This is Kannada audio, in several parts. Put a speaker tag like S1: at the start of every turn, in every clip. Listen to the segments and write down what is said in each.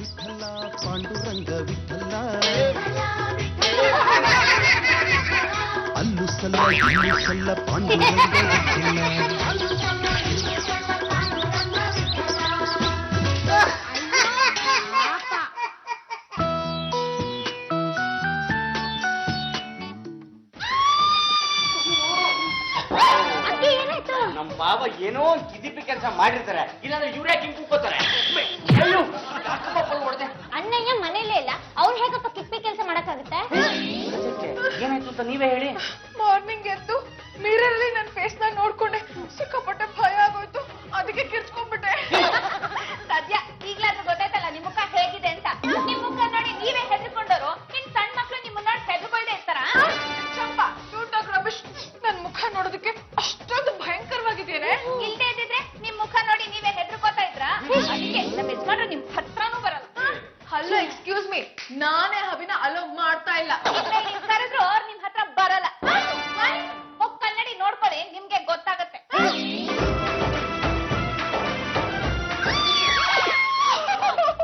S1: ವಿಠಲ ಪಾಂಡುರಂಗ ವಿಠಲ ಅಲ್ಲು ಸಲ್ಲ ಇಲ್ಲು ಸಲ್ಲ ಪಾಂಡುರಂಗ ವಿಠಲ.
S2: ನಮ್ಮ ಬಾಬಾ ಏನೋ ಕಿದಿಪಿ ಕೆಲಸ ಮಾಡಿರ್ತಾರೆ, ಇಲ್ಲಾಂದ್ರೆ ಇವ್ರೇ ಕಿಂಕೋತಾರೆ.
S3: ಅಣ್ಣಯ್ಯ ಮನೇಲೇ ಇಲ್ಲ, ಅವ್ರು ಹೇಗಪ್ಪ ಕಿಪ್ಪಿ ಕೆಲಸ ಮಾಡಕ್ಕಾಗುತ್ತೆ?
S2: ಏನಾಯ್ತು ಅಂತ ನೀವೇ ಹೇಳಿ.
S4: ಮಾರ್ನಿಂಗ್ ಎದ್ದು ಮಿರರ್ ಅಲ್ಲಿ ನನ್ನ ಫೇಸ್ ನ ನೋಡ್ಕೊಂಡೆ, ಸಿಕ್ಕಾಪಟ್ಟೆ ಭಯ ಆಗೋಯ್ತು, ಅದಕ್ಕೆ ಕಿರ್ಚ್ಕೊಂಡ್ಬಿಟ್ಟೆ.
S3: ಸದ್ಯ ಈಗ್ಲಾದ್ರೂ ಗೊತ್ತಾಯ್ತಲ್ಲ ನಿಮ್ ಮುಖ ಹೇಗಿದೆ ಅಂತ. ನಿಮ್ ಮುಖ ನೋಡಿ ನೀವೇ ಹೆದರ್ಕೊಂಡವರು, ನಿಮ್ ಸಣ್ಣ ಮಕ್ಳು ನಿಮ್ ನೋಡಿ ಹೆದರ್ಕೊಳ್ದೆ ಇರ್ತಾರ?
S4: ಚಂಪಾ, ಡೋಂಟ್ ರಮೇಶ್, ನನ್ ಮುಖ ನೋಡೋದಕ್ಕೆ ಅಷ್ಟೊಂದು ಭಯಂಕರವಾಗಿದ್ದೇನೆ.
S3: ಇಲ್ದೇ ಇದ್ದಿದ್ರೆ ನಿಮ್ ಮುಖ ನೋಡಿ ನೀವೇ ಹೆದರ್ಕೋತಾ ಇದ್ರ? ಅದಕ್ಕೆ ನಮ್ಮ ಯಜಮಾನ್ರು ನಿಮ್ ಹತ್ರನೂ ಬರಲ್ಲ.
S4: ಹಲೋ, ಎಕ್ಸ್ಕ್ಯೂಸ್ ಮೀ, ನಾನೇ ಹಬಿನ ಅಲೋ ಮಾಡ್ತಾ ಇಲ್ಲ.
S3: ಕರೆದ್ರು ಅವ್ರು ನಿಮ್ ಹತ್ರ ಬರಲ್ಲ. ಹೋಗ್ ಕನ್ನಡಿ ನೋಡ್ಕೊಳ್ಳಿ, ನಿಮ್ಗೆ ಗೊತ್ತಾಗತ್ತೆ.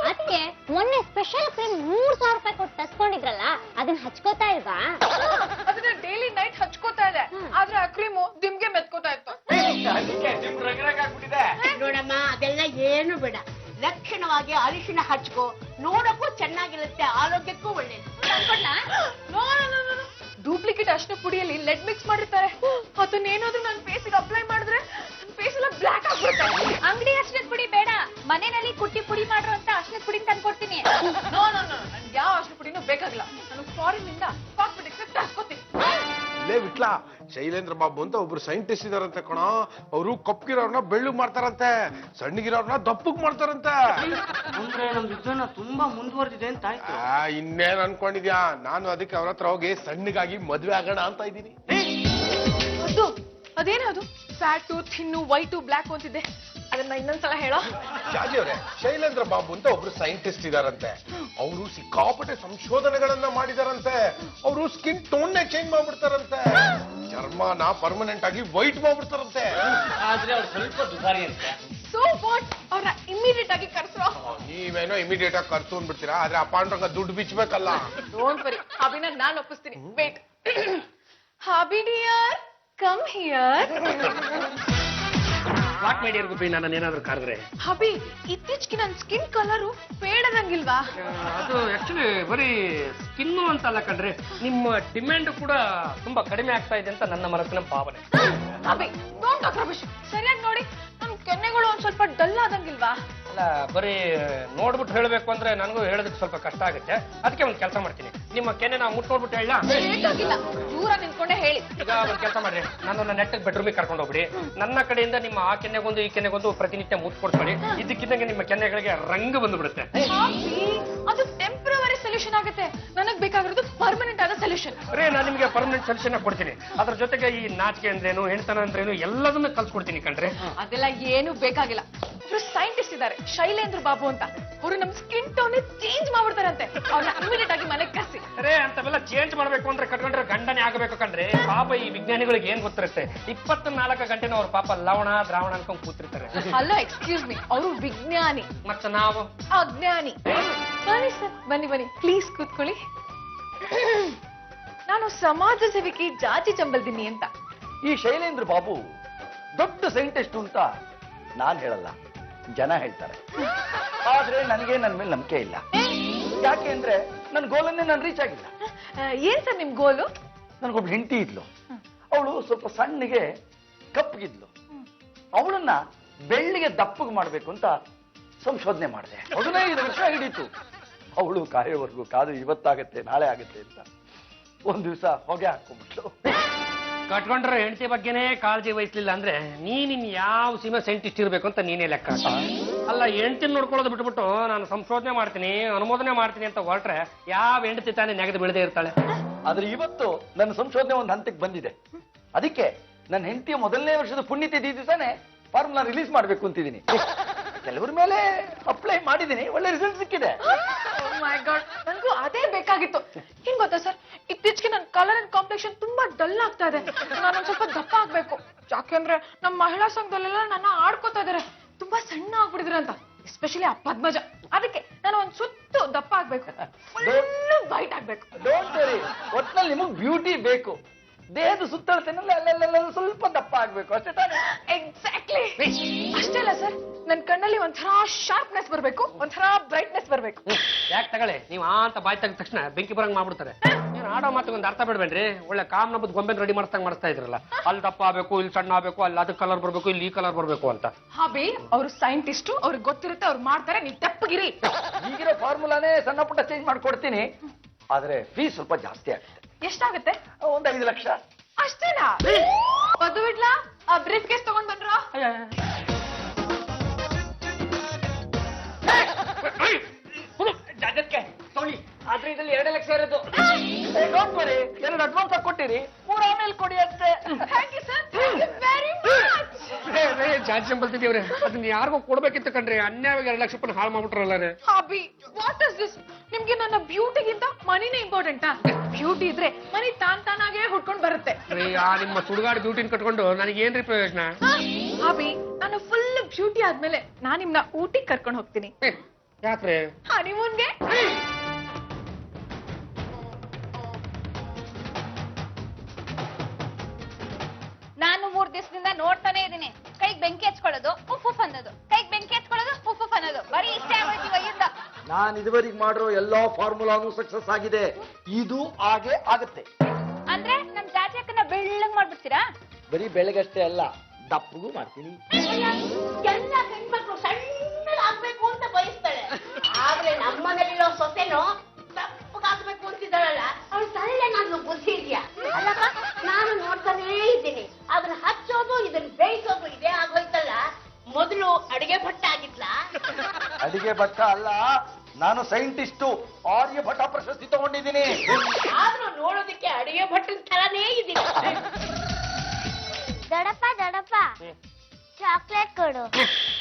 S3: ಅದಕ್ಕೆ ಮೊನ್ನೆ ಸ್ಪೆಷಲ್ ಕ್ರೀಮ್ 3,000 ರೂಪಾಯಿ ಕೊಟ್ಟು ತಸ್ಕೊಂಡಿದ್ರಲ್ಲ, ಅದನ್ನ ಹಚ್ಕೋತಾ ಇಲ್ವಾ?
S4: ಅದನ್ನ ಡೈಲಿ ನೈಟ್ ಹಚ್ಕೋತಾ ಇದೆ, ಆದ್ರೆ ಆ ಕ್ರೀಮು ದಿಮ್ಗೆ ಮೆತ್ಕೋತಾ ಇತ್ತು.
S5: ನೋಡಮ್ಮ, ಅದೆಲ್ಲ ಏನು ಬೇಡ, ಲಕ್ಷಣವಾಗಿ ಅರಿಶಿನ ಹಚ್ಕೋ, ನೋಡಕ್ಕೂ ಚೆನ್ನಾಗಿರುತ್ತೆ, ಆರೋಗ್ಯಕ್ಕೂ ಒಳ್ಳೇದು.
S4: ಡೂಪ್ಲಿಕೇಟ್ ಅರಿಶಿನ ಪುಡಿಯಲ್ಲಿ ಲೆಡ್ ಮಿಕ್ಸ್ ಮಾಡಿರ್ತಾರೆ, ಅದನ್ನೇನಾದ್ರೂ ನನ್ನ ಫೇಸಿಗೆ ಅಪ್ಲೈ ಮಾಡಿದ್ರೆ ನನ್ನ ಫೇಸ್ ಎಲ್ಲ ಬ್ಲಾಕ್ ಆಗ್ಬಿಡುತ್ತೆ.
S3: ಅಂಗಡಿ ಅರ್ಶಿನದ ಪುಡಿ ಬೇಡ, ಮನೆಯಲ್ಲಿ ಕುಟ್ಟಿ ಪುಡಿ ಮಾಡ್ರು ಅಂತ ಅರ್ಶಿನದ ಪುಡಿ ತಂದ್ಕೊಡ್ತೀನಿ.
S4: ನೋ ನೋ ನೋ, ನನ್ಗೆ ಯಾವ ಅರಿಶಿನ ಪುಡಿನೂ ಬೇಕಾಗಿಲ್ಲ. ನಾನು ಫಾರಿನ್ ಇಂದ ಕಾಸ್ಮೆಟಿಕ್ಸ್ ತರಿಸ್ಕೊತೀನಿ.
S6: ಲೇ ವಿಟ್ಲ, ಶೈಲೇಂದ್ರ ಬಾಬು ಅಂತ ಒಬ್ರು ಸೈಂಟಿಸ್ಟ್ ಇದಾರಂತೆ ಕಣ. ಅವರು ಕಪ್ಪಗಿರೋರ್ನ ಬೆಳ್ಳಗ್ ಮಾಡ್ತಾರಂತೆ, ಸಣ್ಣಗಿರೋರ್ನ ದಪ್ಪಗ್ ಮಾಡ್ತಾರಂತೆ.
S2: ಅಂದ್ರೆ ನಮ್ ವಿಜ್ಞಾನ ತುಂಬಾ ಮುಂದುವರೆದಿದೆ ಅಂತ ಆಯ್ತು.
S6: ಇನ್ನೇನ್ ಅನ್ಕೊಂಡಿದ್ಯಾ? ನಾನು ಅದಕ್ಕೆ ಅವ್ರ ಹತ್ರ ಹೋಗಿ ಸಣ್ಣಗಾಗಿ ಮದ್ವೆ ಆಗೋಣ ಅಂತ ಇದ್ದೀನಿ.
S4: ಅದು ಅದೇನದು ಫ್ಯಾಟು, ಥಿನ್ನು, ವೈಟು, ಬ್ಲ್ಯಾಕ್ ಅಂತಿದೆ, ಅದನ್ನ ಇನ್ನೊಂದ್ಸಲ ಹೇಳೋ.
S6: ಜಾಜಿ ಅವರೇ, ಶೈಲೇಂದ್ರ ಬಾಬು ಅಂತ ಒಬ್ರು ಸೈಂಟಿಸ್ಟ್ ಇದಾರಂತೆ. ಅವರು ಸಿಕ್ಕಾಪಟ್ಟೆ ಸಂಶೋಧನೆಗಳನ್ನ ಮಾಡಿದಾರಂತೆ. ಅವರು ಸ್ಕಿನ್ ಟೋನ್ ಚೇಂಜ್ ಮಾಡ್ಬಿಡ್ತಾರಂತೆ, ಚರ್ಮನ ಪರ್ಮನೆಂಟ್ ಆಗಿ ವೈಟ್ ಮಾಡ್ಬಿಡ್ತಾರಂತೆ.
S2: ಆದ್ರೆ ಅವ್ರು ಸ್ವಲ್ಪ ದುಬಾರಿ ಅಂತೆ.
S4: ಸೋ ವಾಟ್, ಅವ್ರ ಇಮಿಡಿಯೇಟ್ ಆಗಿ ಕರ್ಸೋ.
S6: ನೀವೇನೋ ಇಮಿಡಿಯೇಟ್ ಆಗಿ ಕರ್ಸು ಅಂದ್ಬಿಡ್ತೀರಾ, ಆದ್ರೆ ಆ ಪಾಂಡ್ರಂಗ ದುಡ್ಡು ಬಿಚ್ಚಬೇಕಲ್ಲ.
S4: ಡೋಂಟ್ ವರಿ, ಅಭಿನ ನಾನ್ ಒಪ್ಪಿಸ್ತೀನಿ. Wait, hubby dear, come here.
S2: What my dear ಗುಬ್ಬಿ ನಾನು ಏನಾದ್ರು ಕರೆದ್ರೆ?
S4: ಹಬಿ, ಇತ್ತೀಚೆಗೆ ನನ್ನ ಸ್ಕಿನ್ ಕಲರು ಫೇಡ್ ಆದಂಗಿಲ್ವಾ?
S7: ಅದು ಆಕ್ಚುಲಿ ಬರೀ ಸ್ಕಿನ್ನು ಅಂತಲ್ಲ ಕಣ್ರಿ, ನಿಮ್ಮ ಡಿಮ್ಯಾಂಡ್ ಕೂಡ ತುಂಬಾ ಕಡಿಮೆ ಆಗ್ತಾ ಇದೆ ಅಂತ ನನ್ನ ಮನಸ್ಸಿನ ಭಾವನೆ.
S4: ಹಬಿ, ಡೋಂಟ್ ಟಾಕ್ ರಮೇಶ್, ಸರಿಯಾಗಿ ನೋಡಿ, ನನ್ ಕೆನ್ನೆಗಳು ಒಂದ್ ಸ್ವಲ್ಪ ಡಲ್ ಆದಂಗಿಲ್ವಾ?
S7: ಅಲ್ಲ, ಬರೀ ನೋಡ್ಬಿಟ್ಟು ಹೇಳಬೇಕು ಅಂದ್ರೆ ನನಗೂ ಹೇಳೋದಕ್ಕೆ ಸ್ವಲ್ಪ ಕಷ್ಟ ಆಗುತ್ತೆ. ಅದಕ್ಕೆ ಒಂದು ಕೆಲಸ ಮಾಡ್ತೀನಿ, ನಿಮ್ಮ ಕೆನ್ನೆ ನಾವು ಮುಟ್ ನೋಡ್ಬಿಟ್ಟು ಹೇಳ.
S4: ಬೇಕಾಗಿಲ್ಲ, ದೂರ ನಿಂತ್ಕೊಂಡೆ ಹೇಳಿ.
S7: ಈಗ ಒಂದು ಕೆಲಸ ಮಾಡ್ರಿ, ನನ್ನ ನೆಟ್ ಬೆಡ್ರೂಮಿಗೆ ಕರ್ಕೊಂಡು ಹೋಗ್ಬಿಡಿ. ನನ್ನ ಕಡೆಯಿಂದ ನಿಮ್ಮ ಆ ಕೆನ್ನೆಗೊಂದು ಈ ಕೆನ್ನೆಗೊಂದು ಪ್ರತಿನಿತ್ಯ ಮುಟ್ ಕೊಡ್ಕೊಳ್ಳಿ. ಇದಕ್ಕಿದ್ದಂಗೆ ನಿಮ್ಮ ಕೆನ್ನೆಗಳಿಗೆ ರಂಗು ಬಂದು
S4: ಅದು ಟೆಂಪರರಿ ಸೊಲ್ಯೂಷನ್ ಆಗುತ್ತೆ. ನನಗ್ ಬೇಕಾಗಿರೋದು ಪರ್ಮನೆಂಟ್ ಆದ ಸೊಲ್ಯೂಷನ್.
S7: ಅರೇ, ನಾನು ನಿಮಗೆ ಪರ್ಮನೆಂಟ್ ಸೊಲ್ಯೂಷನ್ ಕೊಡ್ತೀನಿ. ಅದ್ರ ಜೊತೆಗೆ ಈ ನಾಚಿಕೆ ಅಂದ್ರೇನು, ಹೆಣ್ತನ ಅಂದ್ರೇನು ಎಲ್ಲದನ್ನ ಕಲ್ಸ್ಕೊಡ್ತೀನಿ ಕಣ್ರಿ.
S4: ಅದೆಲ್ಲ ಏನು ಬೇಕಾಗಿಲ್ಲ. ಇಬ್ರು ಸೈಂಟಿಸ್ಟ್ ಇದ್ದಾರೆ, ಶೈಲೇಂದ್ರ ಬಾಬು ಅಂತ. ಅವರು ನಮ್ ಸ್ಕಿನ್ ಟೋನ್ ಚೇಂಜ್ ಮಾಡ್ಬಿಡ್ತಾರಂತೆ. ಅವ್ರನ್ನ ಇಮಿಡಿಯೇಟ್ ಆಗಿ ಮನೆಗೆ ಕರ್ಸಿ.
S7: ಅರೇ, ಅಂತವೆಲ್ಲ ಚೇಂಜ್ ಮಾಡ್ಬೇಕು ಅಂದ್ರೆ ಕಟ್ಕೊಂಡ್ರೆ ಗಂಡನೇ ಆಗಬೇಕು ಕಣ್ರಿ. ಪಾಪ ಈ ವಿಜ್ಞಾನಿಗಳಿಗೆ ಏನ್ ಗೊತ್ತಿರುತ್ತೆ, 24 ಗಂಟೆನ ಅವ್ರ ಪಾಪ ಲವಣ ದ್ರಾವಣ ಅನ್ಕೊಂಡ್ ಕೂತಿರ್ತಾರೆ.
S4: ಅಲ್ಲ, ಎಕ್ಸ್ಕ್ಯೂಸ್ ಮೀ, ಅವರು ವಿಜ್ಞಾನಿ,
S7: ಮತ್ತೆ ನಾವು
S4: ಅಜ್ಞಾನಿ. ಬನ್ನಿ ಸರ್, ಬನ್ನಿ ಬನ್ನಿ, ಪ್ಲೀಸ್ ಕೂತ್ಕೊಳ್ಳಿ. ನಾನು ಸಮಾಜ ಸೇವಕಿ ಜಾಜಿ ಚಂಬಲ್ದಿನಿ ಅಂತ.
S8: ಈ ಶೈಲೇಂದ್ರ ಬಾಬು ದೊಡ್ಡ ಸೈಂಟಿಸ್ಟ್ ಅಂತ ನಾನ್ ಹೇಳಲ್ಲ, ಜನ ಹೇಳ್ತಾರೆ. ಆದ್ರೆ ನನಗೆ ನನ್ನ ಮೇಲೆ ನಂಬಿಕೆ ಇಲ್ಲ. ಯಾಕೆ ಅಂದ್ರೆ ನನ್ನ ಗೋಲನ್ನೇ ನಾನು ರೀಚ್ ಆಗಿಲ್ಲ.
S4: ಏನ್ ಸರ್ ನಿಮ್ ಗೋಲು?
S8: ನನ್ಗೊಬ್ಬ ಹೆಂಡತಿ ಇದ್ಲು, ಅವಳು ಸ್ವಲ್ಪ ಸಣ್ಣಗೆ ಕಪ್ಪಗಿದ್ಲು. ಅವಳನ್ನ ಬೆಳ್ಳಿಗೆ ದಪ್ಪಗೆ ಮಾಡ್ಬೇಕು ಅಂತ ಸಂಶೋಧನೆ ಮಾಡಿದೆ. 15 ವರ್ಷ ಹಿಡೀತು. ಅವಳು ಕಾಯೋವರೆಗೂ ಕಾದು ಇವತ್ತಾಗತ್ತೆ ನಾಳೆ ಆಗತ್ತೆ ಅಂತ ಒಂದ್ ದಿವಸ ಹೊಗೆ ಹಾಕೊಂಡ್ಬಿಟ್ಲು.
S7: ಕಟ್ಕೊಂಡ್ರೆ ಹೆಂಡತಿ ಬಗ್ಗೆನೇ ಕಾಳಜಿ ವಹಿಸ್ಲಿಲ್ಲ ಅಂದ್ರೆ ನೀನ್ ಯಾವ ಸೀಮೆ ಸೈಂಟಿಸ್ಟ್ ಇರ್ಬೇಕು ಅಂತ ನೀನೇ ಲೆಕ್ಕ. ಅಲ್ಲ, ಹೆಂಡತಿನ ನೋಡ್ಕೊಳ್ಳೋದು ಬಿಟ್ಬಿಟ್ಟು ನಾನು ಸಂಶೋಧನೆ ಮಾಡ್ತೀನಿ, ಅನುಮೋದನೆ ಮಾಡ್ತೀನಿ ಅಂತ ಹೊರಟ್ರೆ ಯಾವ ಹೆಂಡತಿ ತಾನೇ ನೆಗೆದು ಬೆಳೆದೇ ಇರ್ತಾಳೆ.
S8: ಆದ್ರೆ ಇವತ್ತು ನನ್ನ ಸಂಶೋಧನೆ ಒಂದು ಹಂತಕ್ಕೆ ಬಂದಿದೆ. ಅದಕ್ಕೆ ನನ್ನ ಹೆಂಡತಿಯ ಮೊದಲನೇ ವರ್ಷದ ಪುಣ್ಯತಿಥಿ ದಿವಸನೇ ಫಾರ್ಮುಲಾ ರಿಲೀಸ್ ಮಾಡ್ಬೇಕು ಅಂತಿದ್ದೀನಿ. ಕೆಲವ್ರ ಮೇಲೆ ಅಪ್ಲೈ ಮಾಡಿದ್ದೀನಿ, ಒಳ್ಳೆ ರಿಸಲ್ಟ್ ಸಿಕ್ಕಿದೆ.
S4: ಮೈ ಗಾಡ್, ನನಗೂ ಅದೇ ಬೇಕಾಗಿತ್ತು. ಏನ್ ಗೊತ್ತಾ ಸರ್, ಇತ್ತೀಚೆಗೆ ನನ್ನ ಕಲರ್ ಅಂಡ್ ಕಾಂಪ್ಲೆಕ್ಷನ್ ತುಂಬಾ ಡಲ್ ಆಗ್ತಾ ಇದೆ. ನಾನೊಂದ್ ಸ್ವಲ್ಪ ದಪ್ಪ ಆಗ್ಬೇಕು. ಯಾಕೆಂದ್ರೆ ನಮ್ಮ ಮಹಿಳಾ ಸಂಘದಲ್ಲೆಲ್ಲ ನನ್ನ ಆಡ್ಕೋತಾ ಇದಾರೆ, ತುಂಬಾ ಸಣ್ಣ ಆಗ್ಬಿಡಿದ್ರೆ ಅಂತ, ಎಸ್ಪೆಷಲಿ ಆ ಪದ್ಮಜ. ಅದಕ್ಕೆ ನಾನು ಒಂದ್ ಸುತ್ತ ಆಗ್ಬೇಕು, ಫುಲ್ಲು ಬೈಟ್ ಆಗ್ಬೇಕು.
S8: ಡೋಂಟ್ ವರಿ, ಒಟ್ನಲ್ಲಿ ನಿಮಗ್ ಬ್ಯೂಟಿ ಬೇಕು. ದೇಹದ ಸುತ್ತಳತೆನಲ್ಲಿ ಅಲ್ಲೆಲ್ಲ ಸ್ವಲ್ಪ ದಪ್ಪ ಆಗ್ಬೇಕು ಅಷ್ಟೇ ತಾನೇ?
S4: ಎಕ್ಸಾಕ್ಟ್ಲಿ. ಅಷ್ಟೇ ಅಲ್ಲ ಸರ್, ನನ್ ಕಣ್ಣಲ್ಲಿ ಒಂಥರ ಶಾರ್ಪ್ನೆಸ್ ಬರ್ಬೇಕು, ಒಂಥರ ಬ್ರೈಟ್ನೆಸ್ ಬರ್ಬೇಕು.
S7: ಯಾಕೆ ತಗೊಳ್ಳಿ, ನೀವು ಆ ಅಂತ ಬಾಯ್ ತೆಗೆದ ತಕ್ಷಣ ಬೆಂಕಿ ಬರಂಗ್ ಮಾಡ್ಬಿಡ್ತಾರೆ. ನೀನು ಆಡೋ ಮಾತಿಗೊಂದು ಅರ್ಥ ಬಿಡ್ಬೇಡ್ರಿ. ಒಳ್ಳೆ ಕಾಮ್ ನಬ್ಬದ್ ಗೊಂಬೆ ರೆಡಿ ಮಾಡಿಸ್ತಾ ಇದ್ರಲ್ಲ, ಅಲ್ಲಿ ದಪ್ಪ ಆಗ್ಬೇಕು, ಇಲ್ಲಿ ಸಣ್ಣ ಆಗ್ಬೇಕು, ಅಲ್ಲಿ ಅದು ಕಲರ್ ಬರ್ಬೇಕು, ಇಲ್ಲಿ ಈ ಕಲರ್ ಬರ್ಬೇಕು ಅಂತ.
S4: ಹಾಬಿ ಅವ್ರು ಸೈಂಟಿಸ್ಟು, ಅವ್ರಿಗೆ ಗೊತ್ತಿರುತ್ತೆ, ಅವ್ರು ಮಾಡ್ತಾರೆ, ನೀವು ತೆಪ್ಪಗಿರಿ.
S8: ಈಗಿರೋ ಫಾರ್ಮುಲಾನೇ ಸಣ್ಣ ಪುಟ್ಟ ಚೇಂಜ್ ಮಾಡ್ಕೊಡ್ತೀನಿ, ಆದ್ರೆ ಫೀಸ್ ಸ್ವಲ್ಪ ಜಾಸ್ತಿ ಆಗುತ್ತೆ.
S4: ಎಷ್ಟಾಗುತ್ತೆ?
S8: ಒಂದ್ 5 ಲಕ್ಷ.
S4: ಅಷ್ಟೇನಾ? ಬದ್ದು ಬಿಡ್ಲಾ? ಆ ಬ್ರೀಫ್ ಕೇಸ್ ತಗೊಂಡ್ ಬಂದ್ರ?
S2: ಜಾಗಕ್ಕೆ ತೊಳಿ, ಆದ್ರೆ ಇದ್ರಲ್ಲಿ 2 ಲಕ್ಷ ಇರೋದು.
S8: ಡೋಂಟ್ ವರಿ, 2 ಅಡ್ವಾನ್ಸ್ ಆಗಿ ಕೊಟ್ಟಿರಿ, 3 ಆಮೇಲೆ ಕೊಡಿ ಅಷ್ಟೇ.
S4: Thank you sir, thank you very much.
S7: ಜಾಸ್ತಿ ಸಂಬಳ್ತಿದ್ದೀವ್ರೆ, ಅದನ್ನ ಯಾರಿಗೋ ಕೊಡ್ಬೇಕಿತ್ತು ಕಣ್ರಿ. ಅನ್ಯಾಯವಾಗಿ 2 ಲಕ್ಷ ರೂಪಾಯಿ ಹಾಳು ಮಾಡ್ಬಿಟ್ರಲ್ಲ.
S4: Hubby, what is this? ನಿಮ್ಗೆ ನನ್ನ ಬ್ಯೂಟಿಗಿಂತ ಮನಿನೇ ಇಂಪಾರ್ಟೆಂಟಾ? ಬ್ಯೂಟಿ ಇದ್ರೆ ಮನಿ ತಾನಾಗೇ ಹುಡ್ಕೊಂಡ್ ಬರುತ್ತೆ.
S7: ಆ ನಿಮ್ಮ ಸುಡುಗಾಡು ಬ್ಯೂಟಿನ ಕಟ್ಕೊಂಡು ನನಗೆ ಏನ್ರಿ ಪ್ರಯೋಜನ?
S4: ಹಾಬಿ, ನಾನು ಫುಲ್ ಬ್ಯೂಟಿ ಆದ್ಮೇಲೆ ನಾನ್ ನಿಮ್ನ ಊಟಿಗೆ ಕರ್ಕೊಂಡು ಹೋಗ್ತೀನಿ.
S7: ಯಾಕ್ರೆ?
S4: ಹನಿಮೂನ್ಗೆ.
S3: ನಾನು 3 ದಿವಸದಿಂದ ನೋಡ್ತಾನೆ ಇದೀನಿ. ಕೈಗೆ ಬೆಂಕಿ ಹಚ್ಕೊಳ್ಳೋದು, ಉಫ್ ಅನ್ನೋದು, ಕೈಗೆ ಬೆಂಕಿ ಹಚ್ಕೊಳ್ಳೋದು, ಉಫ್ ಅನ್ನೋದು, ಬರೀ ಇಷ್ಟೇ ಆಗೋಯ್ತು ವಯ್ಯಿಂದ.
S8: ನಾನು ಇದುವರೆಗೆ ಮಾಡಿರೋ ಎಲ್ಲಾ ಫಾರ್ಮುಲಾನು ಸಕ್ಸಸ್ ಆಗಿದೆ, ಇದು ಹಾಗೆ ಆಗುತ್ತೆ.
S3: ಅಂದ್ರೆ ನಮ್ ಜಾತಕನ ಬೆಳ್ಳಂಗ್ ಮಾಡ್ಬಿಡ್ತೀರಾ?
S8: ಬರೀ ಬೆಳಗಷ್ಟೇ ಅಲ್ಲ, ದಪ್ಪಗೂ ಮಾಡ್ತೀನಿ.
S5: ಎಲ್ಲ ಹೆಣ್ಮಕ್ಳು ಸಣ್ಣದಾಗ್ಬೇಕು ಅಂತ ಬಯಸ್ತಾಳೆ, ಆದ್ರೆ ನಮ್ಮನೇಲಿರೋ ಸೊಸೆನು ದಪ್ಪಗಾಗ್ಬೇಕು ಅಂತಿದ್ದಾಳಲ್ಲ, ಅವಳು ತಲೆ ನಾನು ಬುದ್ಧಿ ಇದೆಯಾ? ಅಲ್ಲಪ್ಪ, ನಾನು ನೋಡ್ತಾನೇ ಇದ್ದೀನಿ, ಅದನ್ನ ಹಚ್ಚೋದು ಇದನ್ನ ಬೇಯಿಸೋದು ಇದೇ ಆಗೋಯ್ತಲ್ಲ. ಮೊದಲು ಅಡಿಗೆ ಭಟ್ಟ ಆಗಿದ್ಲಾ?
S8: ಅಡಿಗೆ ಭಟ್ಟ ಅಲ್ಲ, ನಾನು ಸೈಂಟಿಸ್ಟು, ಆರ್ಯಭಟ ಪ್ರಶಸ್ತಿ ತಗೊಂಡಿದ್ದೀನಿ.
S5: ಆದ್ರೂ ನೋಡೋದಕ್ಕೆ ಅಡಿಗೆ ಭಟ್ಟನ ತರನೇ ಇದ್ದೀನಿ.
S9: ದೊಡಪ್ಪ ಚಾಕ್ಲೇಟ್ ಕೊಡು.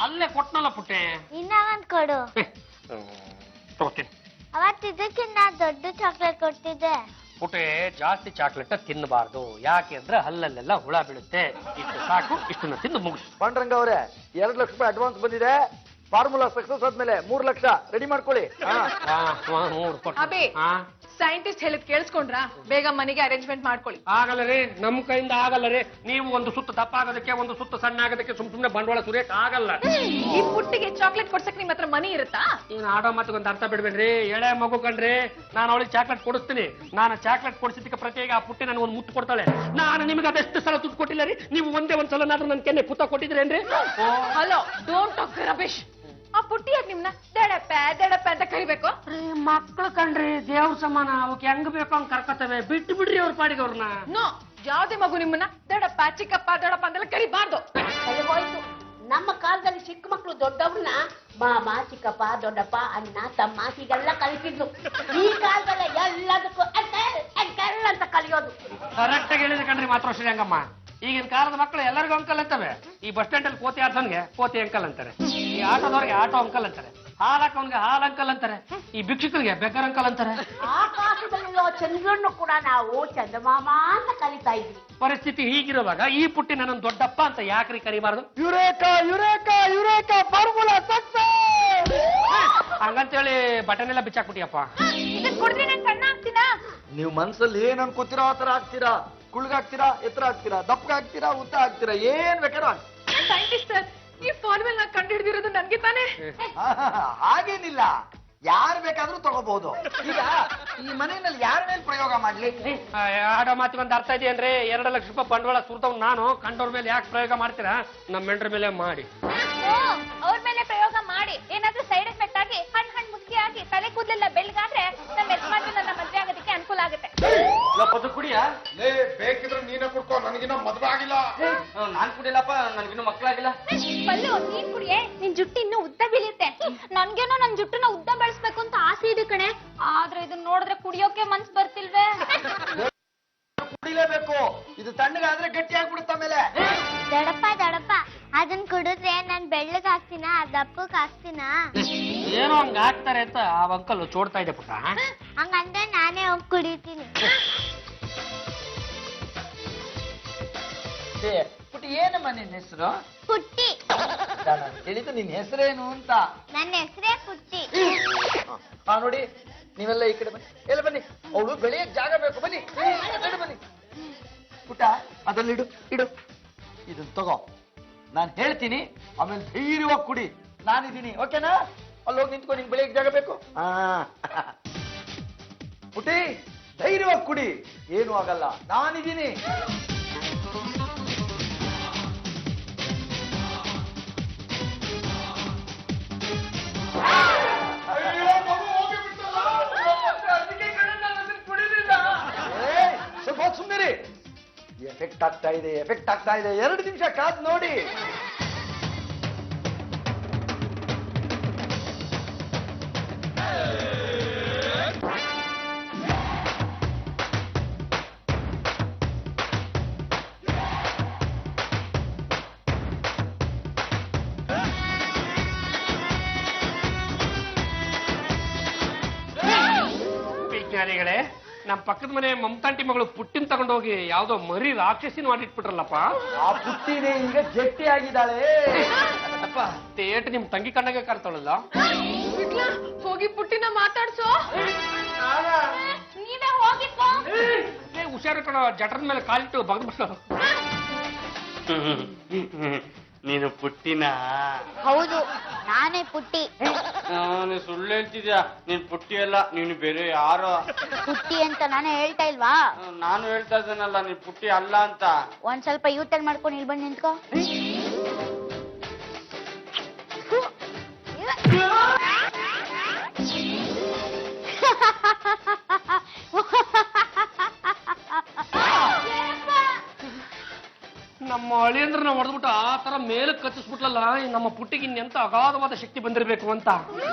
S7: ಅಲ್ಲೇ ಕೊಟ್ನಲ್ಲ ಪುಟ್ಟೆ.
S9: ಇನ್ನ ಒಂದ್ ಕೊಡು.
S7: ತಗೋತೀನಿ.
S9: ಅವತ್ತಿದ್ದಕ್ಕಿನ್ನ ದೊಡ್ಡ ಚಾಕ್ಲೇಟ್ ಕೊಡ್ತಿದ್ದೆ.
S7: ಪುಟ್ಟೆ, ಜಾಸ್ತಿ ಚಾಕ್ಲೇಟ್ ತಿನ್ನಬಾರ್ದು. ಯಾಕೆ ಅಂದ್ರೆ ಹಲ್ಲಲ್ಲೆಲ್ಲ ಹುಳ ಬೀಳುತ್ತೆ. ಇಷ್ಟು ಸಾಕು, ಇಷ್ಟನ್ನ ತಿಂದು ಮುಗಿಸು.
S8: ಪಾಂಡ್ರಂಗ ಅವರೇ, 2 ಲಕ್ಷ ರೂಪಾಯಿ ಅಡ್ವಾನ್ಸ್ ಬಂದಿದೆ. ಫಾರ್ಮುಲಾ ಸಕ್ಸಸ್ ಆದ್ಮೇಲೆ 3 ಲಕ್ಷ ರೆಡಿ ಮಾಡ್ಕೊಳ್ಳಿ.
S4: ಅಬೇ, ಸೈಂಟಿಸ್ಟ್ ಹೇಳಿದ್ ಕೇಳಿಸ್ಕೊಂಡ್ರಾ? ಬೇಗ ಮನೆಗೆ ಅರೇಂಜ್ಮೆಂಟ್ ಮಾಡ್ಕೊಳ್ಳಿ.
S7: ಆಗಲ್ಲ ರೀ, ನಮ್ ಕೈಯಿಂದ ಆಗಲ್ಲ ರೀ. ನೀವು ಒಂದು ಸುತ್ತು ದಪ್ಪ ಆಗೋದಕ್ಕೆ, ಒಂದು ಸುತ್ತು ಸಣ್ಣ ಆಗೋದಕ್ಕೆ ಸುಮ್ನೆ ಬಂಡವಾಳ ಸುರಿಯಕ್ ಆಗಲ್ಲ.
S4: ಈ ಪುಟ್ಟಿಗೆ ಚಾಕ್ಲೇಟ್ ಕೊಡ್ಸಕ್ ನಿಮ್ ಹತ್ರ ಮನಿ ಇರುತ್ತಾ?
S7: ನೀನ್ ಆಡೋ ಮಾತಿಗೊಂದು ಅರ್ಥ ಬಿಡ್ಬೇಡ್ರಿ. ಎಳೆ ಮಗು ಕಣ್ರಿ, ನಾನು ಅವಳಿಗೆ ಚಾಕ್ಲೇಟ್ ಕೊಡಿಸ್ತೀನಿ. ನಾನು ಚಾಕ್ಲೇಟ್ ಕೊಡಿಸಿದ್ದಕ್ಕೆ ಪ್ರತ್ಯೇಕ ಆ ಪುಟ್ಟಿ ನನಗೆ ಒಂದು ಮುತ್ತು ಕೊಡ್ತಾಳೆ. ನಾನು ನಿಮಗೆ ಅದೆಷ್ಟು ಸಲ ತುತ್ತು ಕೊಟ್ಟಿಲ್ಲ ರೀ. ನೀವು ಒಂದೇ ಒಂದ್ಸಲನಾದ್ರೂ ನನ್ ಕೆನ್ನೆ ಪುತ್ತ ಕೊಟ್ಟಿದ್ರೇನ್ರಿ?
S4: Hello, don't talk rubbish. ಆ ಪುಟ್ಟಿಯಾಗ ನಿಮ್ನ ದಡಪ್ಪ ಅಂತ ಕರಿಬೇಕು?
S7: ಮಕ್ಳು ಕಣ್ರಿ, ದೇವ್ರ ಸಮಾನ. ಅವಕ್ಕೆ ಹೆಂಗ್ ಬೇಕೋ ಹಂಗ್ ಕರ್ಕೊತವೆ. ಬಿಟ್ಟು ಬಿಡ್ರಿ ಅವ್ರ ಪಾಡಿಗೆ ಅವ್ರನ್ನ.
S4: ನೋ, ಯಾವ್ದೇ ಮಗು ನಿಮ್ಮನ್ನ ದಡಪ್ಪ, ಚಿಕ್ಕಪ್ಪ, ದೊಡ್ಡಪ್ಪ ಅಂತೆಲ್ಲ ಕರಿಬಾರ್ದು.
S5: ಹೋಯ್ತು. ನಮ್ಮ ಕಾಲದಲ್ಲಿ ಚಿಕ್ಕ ಮಕ್ಕಳು ದೊಡ್ಡವ್ರನ್ನ ಮಾಮ, ಚಿಕ್ಕಪ್ಪ, ದೊಡ್ಡಪ್ಪ, ಅಣ್ಣ, ತಮ್ಮ ಹೀಗೆಲ್ಲ ಕಲಿತಿದ್ರು. ಈ ಕಾಲದಲ್ಲಿ ಎಲ್ಲದಕ್ಕೂ ಅಂಕಲ್ ಅಂತ ಕಲಿಯೋದು.
S7: ಕರೆಕ್ಟ್ ಆಗಿ ಹೇಳಿದ್ರೆ ಕಣ್ರಿ ಮಾತ್ರ ಶ್ರೀರಂಗಮ್ಮ. ಈಗಿನ ಕಾಲದ ಮಕ್ಕಳು ಎಲ್ಲರಿಗೂ ಅಂಕಲ್ ಅಂತವೆ. ಈ ಬಸ್ ಸ್ಟ್ಯಾಂಡ್ ಅಲ್ಲಿ ಕೋತಿ ಆಡ್ಸನ್ಗೆ ಕೋತಿ ಅಂಕಲ್ ಅಂತಾರೆ. ಈ ಆಟೋದವ್ರಿಗೆ ಆಟೋ ಅಂಕಲ್ ಅಂತಾರೆ. ಹಾಲಕ್ಕವನ್ಗೆ ಹಾಲ್ ಅಂಕಲ್ ಅಂತಾರೆ. ಈ ಭಿಕ್ಷುಕರಿಗೆ ಬೆಕ್ಕರ್ ಅಂಕಲ್ ಅಂತಾರೆ.
S5: ಆಕಾಶದಲ್ಲಿರೋ ಚಂದ್ರನ್ನು ಕೂಡ ನಾವು ಚಂದಮಾಮ ಅಂತ ಕಲಿತಾ ಇದ್ವಿ.
S7: ಪರಿಸ್ಥಿತಿ ಹೀಗಿರುವಾಗ ಈ ಪುಟ್ಟಿ ನನ್ನ ದೊಡ್ಡಪ್ಪ ಅಂತ ಯಾಕ್ರಿ ಕರಿಬಾರ್ದು?
S8: Eureka formula success.
S7: ಹಂಗಂತೇಳಿ ಬಟನೆಲ್ಲ ಬಿಚ್ಚಾಕ್ಬಿಟ್ಟಿಯಪ್ಪ.
S3: ಇದನ್ ಕುಡಿದ್ರೆ ನಾನು ಸಣ್ಣ ಆಗ್ತೀನಾ?
S8: ನೀವು ಮನ್ಸಲ್ಲಿ ಏನ್ ಅನ್ಕೋತೀರಾ ಆ ತರ ಆಗ್ತೀರಾ. ಕುಳ್ಗಾಗ್ತೀರಾ, ಎತ್ತರ ಆಗ್ತೀರಾ, ದಪ್ಪಗಾಗ್ತೀರಾ, ಉದ್ದ ಆಗ್ತೀರಾ, ಏನ್ ಬೇಕಾದ್ರೂ
S4: ಸೈಂಟಿಸ್ಟ್ ಸರ್, ಈ ಫಾರ್ಮುಲಾ ಕಂಡು ಹಿಡಿದಿರೋದು ನನ್ಗೆ ತಾನೇ?
S8: ಹಾಗೇನಿಲ್ಲ, ಯಾರು ಬೇಕಾದ್ರೂ ತಗೋಬಹುದು. ಈಗ ಈ ಮನೆಯಲ್ಲಿ ಯಾರ ಮೇಲೆ ಪ್ರಯೋಗ ಮಾಡ್ಲಿ?
S7: ಆಡೋ ಮಾತಿಗೊಂದು ಅರ್ಥ ಇದೆಯೇನ್ರಿ? 2 ಲಕ್ಷ ರೂಪಾಯಿ ಬಂಡವಾಳ ಸುರಿದವ್ ನಾನು. ಕಂಡವ್ರ ಮೇಲೆ ಯಾಕೆ ಪ್ರಯೋಗ ಮಾಡ್ತೀರಾ? ನಮ್ಮ ಮೆಂಡ್ರ ಮೇಲೆ ಮಾಡಿ.
S3: ಅವ್ರ ಮೇಲೆ ಪ್ರಯೋಗ ಮಾಡಿ ಏನಾದ್ರೂ ಸೈಡ್ ಎಫೆಕ್ಟ್ ಆಗಿ ಹಣ್ಣು ಮುಸ್ಕಿ ಆಗಿ ತಲೆ ಕೂದಲೆಲ್ಲ ಬೆಳ್ಳಗಾದ್ರೆ ನಮ್ಮ ಯಜಮಾನ್ರು ನನ್ನ ಮದ್ವೆ ಆಗೋದಕ್ಕೆ ಅನುಕೂಲ ಆಗುತ್ತೆ.
S2: ಕುಡಿಯಾ?
S6: ಬೇಕಿದ್ರೆ ನೀನೇ ಕುಡ್ಕೋ, ನನಗಿನ್ನ ಮದ್ವೆ ಆಗಿಲ್ಲ.
S2: ನಾನ್ ಕುಡಿಯಲ್ಲಪ್ಪ, ನನ್ಗಿನ್ನು ಮಕ್ಕಳಾಗಿಲ್ಲ.
S3: ಪಲ್ಲು, ನೀನ್ ಕುಡಿಯೇ, ನಿನ್ ಜುಟ್ಟು ಇನ್ನೂ ಉದ್ದ ಬೆಳೆಯುತ್ತೆ. ನನ್ಗೇನೋ ನನ್ ಜುಟ್ಟನ್ನ ಉದ್ದ ಬೆಳೆಸ್ಬೇಕು ಅಂತ ಆಸೆ ಇದೆ ಕಣೆ. ಆದ್ರೆ ಇದನ್ನ ನೋಡಿದ್ರೆ ಕುಡಿಯೋಕೆ ಮನ್ಸ್ ಬರ್ತಿಲ್ವೇ?
S8: ಕುಡಿಲೇಬೇಕು, ಇದು ತಣ್ಣಗಾದ್ರೆ ಗಟ್ಟಿ ಆಗ್ಬಿಡುತ್ತ ಮೇಲೆ.
S9: ದೊಡಪ್ಪ ಅದನ್ ಕುಡಿದ್ರೆ ನಾನ್ ಬೆಳ್ಳಗ್ ಹಾಕ್ತೀನ, ದಪ್ಪಕ್ ಹಾಕ್ತೀನ?
S7: ಏನೋ ಹಂಗ ಹಾಕ್ತಾರೆ ಅಂತ ಆ ಅಂಕಲ್ ಚೋಡ್ತಾ ಇದೆ ಪುಟ್ಟ.
S9: ಹಂಗಂದ್ರೆ ನಾನೇ ಹೋಗಿ ಕುಡಿತೀನಿ.
S8: ಪುಟ್ಟಿ, ಏನಮ್ಮ ನಿನ್ನ ಹೆಸರು?
S9: ಪುಟ್ಟಿ.
S8: ನಾನು ಹೇಳಿದ್ದು ನಿನ್ನ ಹೆಸರೇನು ಅಂತ.
S9: ನನ್ನ ಹೆಸರೇ ಪುಟ್ಟಿ.
S8: ನೋಡಿ, ನೀವೆಲ್ಲ ಈ ಕಡೆ ಬನ್ನಿ, ಎಲ್ಲ ಬನ್ನಿ. ಅವಳು ಬೆಳೆಯಕ್ ಜಾಗ ಬೇಕು, ಬನ್ನಿ ಬನ್ನಿ. ಪುಟ್ಟ ಅದನ್ನ ಇಡು ಇಡು, ಇದನ್ನ ತಗೋ. ನಾನು ಹೇಳ್ತೀನಿ, ಆಮೇಲೆ ಧೈರ್ಯವಾಗಿ ಕುಡಿ. ನಾನಿದ್ದೀನಿ, ಓಕೆನಾ? ಅಲ್ಲಿ ಹೋಗಿ ನಿಂತ್ಕೊ, ನಿಂಗೆ ಬೆಳೆಯಕ್ ಜಾಗ ಬೇಕು. ಪುಟಿ ಧೈರ್ಯವಾಗಿ ಕುಡಿ, ಏನು ಆಗಲ್ಲ, ನಾನಿದ್ದೀನಿ. ಸ್ವಲ್ಪ ಸುಮ್ಮನೆ ಎಫೆಕ್ಟ್ ಆಗ್ತಾ ಇದೆ, ಎಫೆಕ್ಟ್ ಆಗ್ತಾ ಇದೆ. 2 ನಿಮಿಷ ಕಾದ್ ನೋಡಿ.
S7: ವಿಜ್ಞಾನಿಗಳೇ, ನಮ್ಮ ಪಕ್ಕದ ಮನೆ ಮಮತಾಂಟಿ ಮಗಳು ಪುಟ್ಟಿನ ತಗೊಂಡೋಗಿ ಯಾವ್ದೋ ಮರಿ ರಾಕ್ಷಸಿನ ಮಾಡಿಟ್ಬಿಟ್ರಲ್ಲಪ್ಪ.
S8: ಆ ಪುಟ್ಟಿನೇ ಈಗ ಗಟ್ಟಿ ಆಗಿದ್ದಾಳೆ.
S7: ಅಪ್ಪ ತೇಟ್ ನಿಮ್ ತಂಗಿ ಕಣ್ಣಾಗೆ ಕಾಣ್ತಾಳಲ್ಲ.
S4: ವಿಟ್ಲ, ಹೋಗಿ ಪುಟ್ಟಿನ ಮಾತಾಡ್ಸೋ.
S3: ನೀವೇ ಹೋಗಿಪ್ಪ.
S7: ಹುಷಾರು ಕಣ, ಜಟರದ ಮೇಲೆ ಕಾಲಿಟ್ಟು ಬಗ್ದ್ಬಿಟ್ಟು.
S2: ನೀನು ಪುಟ್ಟಿನ?
S9: ಹೌದು, ನಾನೇ ಪುಟ್ಟಿ.
S2: ನಾನು ಸುಳ್ಳು ಹೇಳ್ತಿದ್ಯಾ? ನೀನ್ ಪುಟ್ಟಿ ಅಲ್ಲ, ನೀನು ಬೇರೆ ಯಾರೋ.
S9: ಪುಟ್ಟಿ ಅಂತ ನಾನೇ ಹೇಳ್ತಾ ಇಲ್ವಾ?
S2: ನಾನು ಹೇಳ್ತಾ ಇದ್ದೇನಲ್ಲ ನೀನ್ ಪುಟ್ಟಿ ಅಲ್ಲ ಅಂತ.
S9: ಒಂದ್ ಸ್ವಲ್ಪ ಯೂಟರ್ನ್ ಮಾಡ್ಕೊಂಡು ಇಲ್ಲಿ ಬಂದು ನಿಂತ್ಕೋ.
S7: ನಮ್ಮ ಅಳಿಯಂದ್ರನ್ನ ಹೊಡೆದ್ಬಿಟ್ಟು ಆ ತರ ಮೇಲೆ ಕಚ್ಚಿಸ್ಬಿಟ್ಲಲ್ಲ, ನಮ್ಮ ಪುಟ್ಟಿಗೆ ಇನ್ನೆಂತ ಅಗಾಧವಾದ ಶಕ್ತಿ ಬಂದಿರಬೇಕು ಅಂತ.